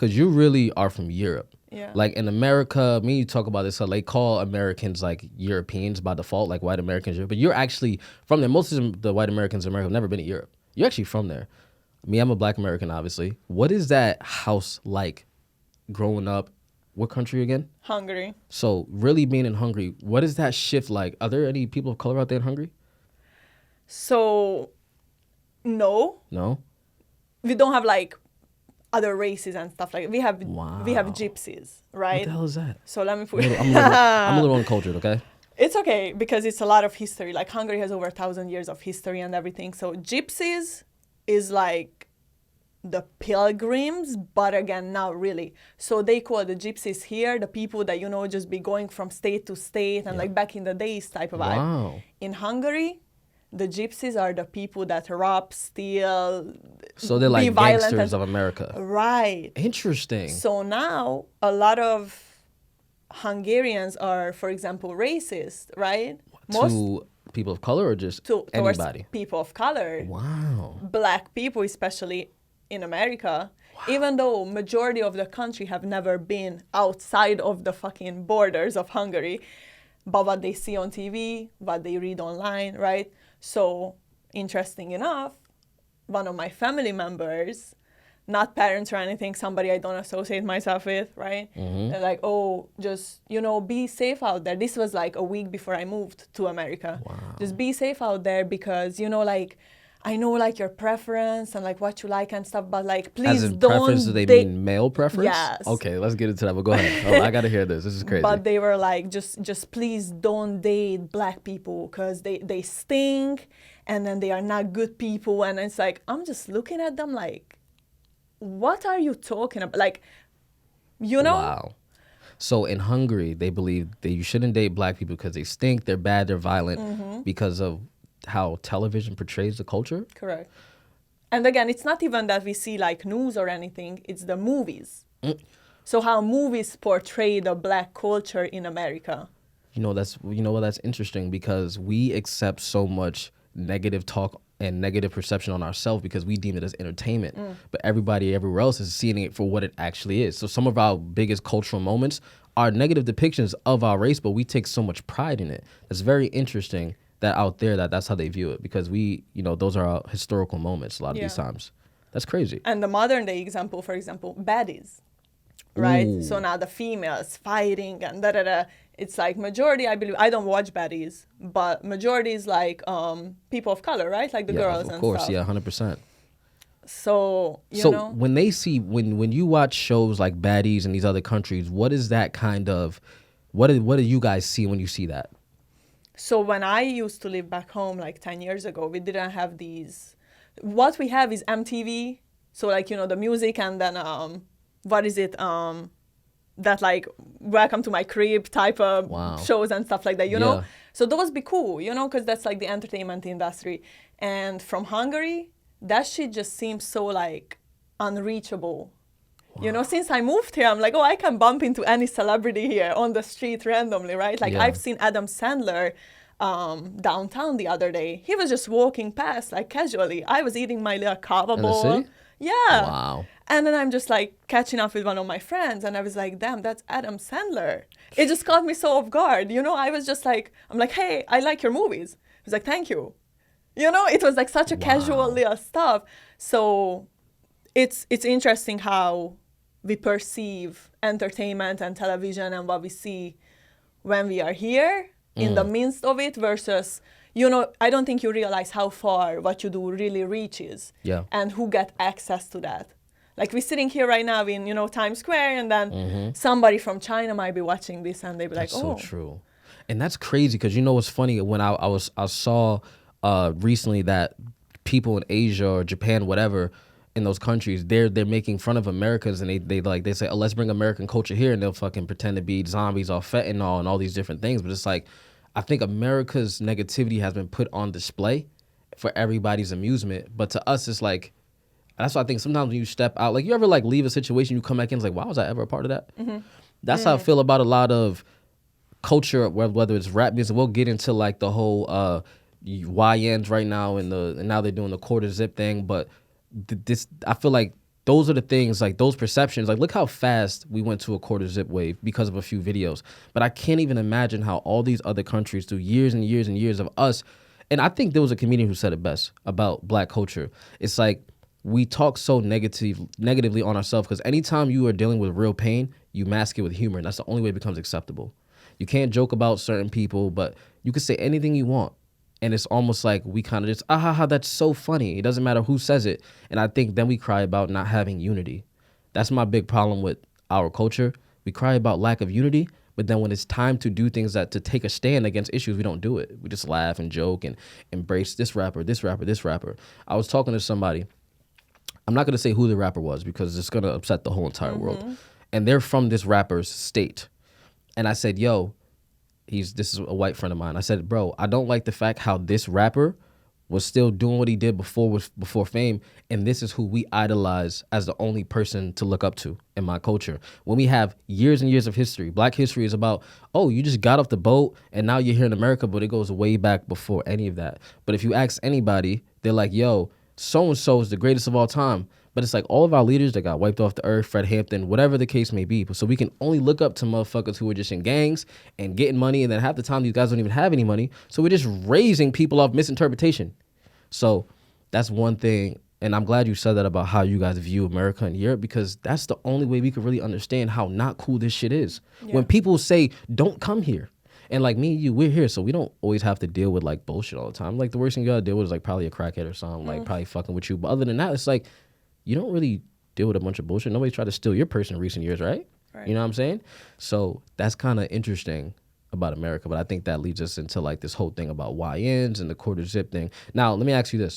because you really are from Europe. Yeah. Like in America, me and you talk about this, so they call Americans like Europeans by default, like white Americans. But you're actually from there. Most of the white Americans in America have never been to Europe. You're actually from there. Me, I'm a black American, obviously. What is that house like growing up? What country again? Hungary. So really being in Hungary, what is that shift like? Are there any people of color out there in Hungary? So, no. No? We don't have like other races and stuff like that. We have Wow. gypsies, right? What the hell is that? So let me put I'm a little uncultured, okay? It's okay because it's a lot of history. Like Hungary has over 1,000 years of history and everything. So gypsies is like the pilgrims, but again, not really. So they call the gypsies here the people that, just be going from state to state and like back in the days type of vibe. Wow. In Hungary, the gypsies are the people that rob, steal, So they're be like violent gangsters and- of America. Right. Interesting. So now a lot of Hungarians are, for example, racist, right? To people of color or just Towards anybody? people of color, Wow. black people, especially in America, even though majority of the country have never been outside of the fucking borders of Hungary, but what they see on TV, what they read online, right? So interesting enough, one of my family members, not parents or anything, somebody I don't associate myself with, right? They're like, oh, just, be safe out there. This was like a week before I moved to America. Wow. Just be safe out there because, like, I know like your preference and like what you like and stuff, but like, please As in don't. preference, do they mean male preference? Yes. Okay, let's get into that, but go ahead. Oh, I got to hear this. This is crazy. But they were like, just please don't date black people because they stink and then they are not good people. And it's like, I'm just looking at them like, what are you talking about? Like, Wow. So in Hungary, they believe that you shouldn't date black people because they stink, they're bad, they're violent because of how television portrays the culture? Correct. And again, it's not even that we see like news or anything, it's the movies. So how movies portray the black culture in America. That's interesting because we accept so much negative talk and negative perception on ourselves because we deem it as entertainment. But everybody everywhere else is seeing it for what it actually is. So some of our biggest cultural moments are negative depictions of our race, but we take so much pride in it. It's very interesting that out there that's how they view it because we, those are our historical moments a lot of these times. That's crazy. And the modern day example, for example, baddies, right? Ooh. So now the females fighting and da-da-da. It's like majority, I believe, I don't watch baddies, but majority is like people of color, right? Like the girls and stuff. Of course, yeah, 100%. So, you know. When they see, when you watch shows like Baddies in these other countries, what is that kind of, what do you guys see when you see that? So when I used to live back home like 10 years ago, we didn't have these. What we have is MTV. So like, the music and then, what is it? That like welcome to my crib type of shows and stuff like that, you know? So those be cool, because that's like the entertainment industry. And from Hungary, that shit just seems so like unreachable. Since I moved here, I'm like, I can bump into any celebrity here on the street randomly, right? Like I've seen Adam Sandler downtown the other day. He was just walking past like casually. I was eating my little kava bowl. In the city? Yeah. Wow. And then I'm just like catching up with one of my friends and I was like, damn, that's Adam Sandler. It just caught me so off guard. I was just like, I'm like, hey, I like your movies. He was like, thank you. It was like such a casual little stuff. So it's interesting how we perceive entertainment and television and what we see when we are here in the midst of it versus, I don't think you realize how far what you do really reaches and who get access to that. Like we're sitting here right now in, Times Square and then somebody from China might be watching this and they'd be like, That's so true. And that's crazy because what's funny when I saw recently that people in Asia or Japan, whatever, in those countries, they're making fun of Americans and they say, oh, let's bring American culture here, and they'll fucking pretend to be zombies or fentanyl and all these different things. But it's like, I think America's negativity has been put on display for everybody's amusement. But to us, it's like, that's why I think sometimes when you step out, like you ever like leave a situation, you come back in, it's like, why was I ever a part of that? That's how I feel about a lot of culture, whether it's rap music. We'll get into like the whole YNs right now and now they're doing the quarter zip thing, but I feel like those are the things, like those perceptions. Like, look how fast we went to a quarter zip wave because of a few videos. But I can't even imagine how all these other countries, through years and years and years of us, and I think there was a comedian who said it best about black culture. It's like we talk so negatively on ourselves because anytime you are dealing with real pain, you mask it with humor, and that's the only way it becomes acceptable. You can't joke about certain people, but you can say anything you want. And it's almost like we kind of just, that's so funny. It doesn't matter who says it. And I think then we cry about not having unity. That's my big problem with our culture. We cry about lack of unity, but then when it's time to do things to take a stand against issues, we don't do it. We just laugh and joke and embrace this rapper, this rapper, this rapper. I was talking to somebody. I'm not going to say who the rapper was because it's going to upset the whole entire world. And they're from this rapper's state. And I said, yo, this is a white friend of mine. I said, bro, I don't like the fact how this rapper was still doing what he did before fame, and this is who we idolize as the only person to look up to in my culture. When we have years and years of history, black history is about, oh, you just got off the boat and now you're here in America, but it goes way back before any of that. But if you ask anybody, they're like, yo, so-and-so is the greatest of all time. But it's like all of our leaders that got wiped off the earth, Fred Hampton, whatever the case may be. So we can only look up to motherfuckers who are just in gangs and getting money. And then half the time these guys don't even have any money. So we're just raising people off misinterpretation. So that's one thing. And I'm glad you said that about how you guys view America and Europe, because that's the only way we could really understand how not cool this shit is. Yeah. When people say, don't come here. And like me and you, we're here, so we don't always have to deal with like bullshit all the time. Like the worst thing you gotta deal with is like probably a crackhead or something, like probably fucking with you. But other than that, it's like, you don't really deal with a bunch of bullshit. Nobody's tried to steal your purse in recent years, right? You know what I'm saying? So that's kind of interesting about America. But I think that leads us into like this whole thing about YNs and the quarter zip thing. Now, let me ask you this.